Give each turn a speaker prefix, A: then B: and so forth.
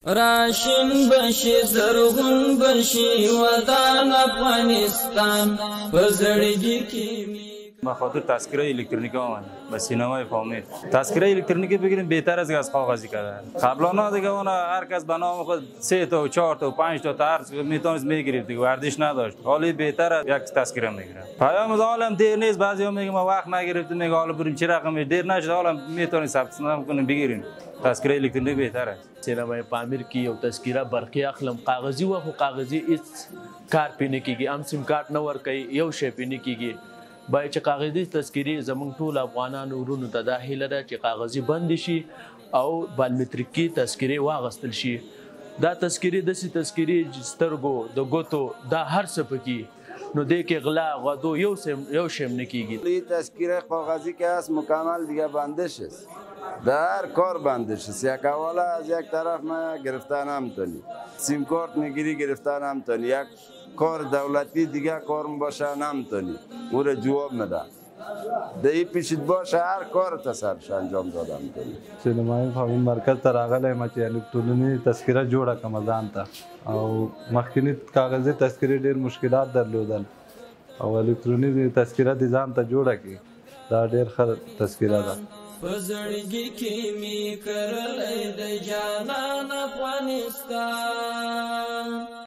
A: راشن بشي زرغون بشي ودان افغانستان پزړګي کې
B: مخاطر تذکره الکترونیکی آمد به سینمای فهمید. تذکره الکترونیکی بگیریم بهتر از کاغذی کردن. قبلا دیگه اون هر کس به نام خود 3 تا و 4 تا و 5 تا هر میتونست میگیرید دیگه ورزش نداشت. حالا بهتره یک تذکره میگیرم. پیام عالم دیر نیست. بعضیا میگن ما وقت نگرفتیم میگه حالا بریم چه رقمی دیر نشد حالا میتونید ثبت نام کنیم بگیریم. تذکره الکترونیکی بهتره.
C: سینمای پامیر کې یو تذکره برقی اخلم کاغذي و خو کاغذي هیڅ کار پینې کیږي ام سیم کارت نه ورکوي یو شی پینې کیږي باید چې کاغذي تذکرې زموږ ټول افغانانو ورونو ته دا هیله ده چې کاغذي بند شي او بالمتریکي تذکرې واغستل شي دا تذکرې داسې تذکرې سترګو د ګوتو دا هر څه پکې نو دې کې غلا غدو یو شی نه کیږي
D: این تذکره کاغذی که هست مکمل دیگه بندش است در کار بندش است یک حواله از یک طرف ما گرفتن نمیتونی سیم کارت میگیری گرفتن نمیتونی یک کار دولتی دیگه کار باشه نمیتونی او را جواب میده دهی پیشت باشه هر کار تصرفش انجام داده میتونی
E: سینمای فهمید مرکز ته راغلی یم چې الکترونیکي تذکره جوړه کړم ځان ته او مخکینی کاغذي تذکرې ډېر مشکلات درلودل او الکترونیکي تذکره دې ځان ته جوړه کړي دا ډېر ښه تذکره ده
A: پزړګي کې می کرلې د جانان افغانستان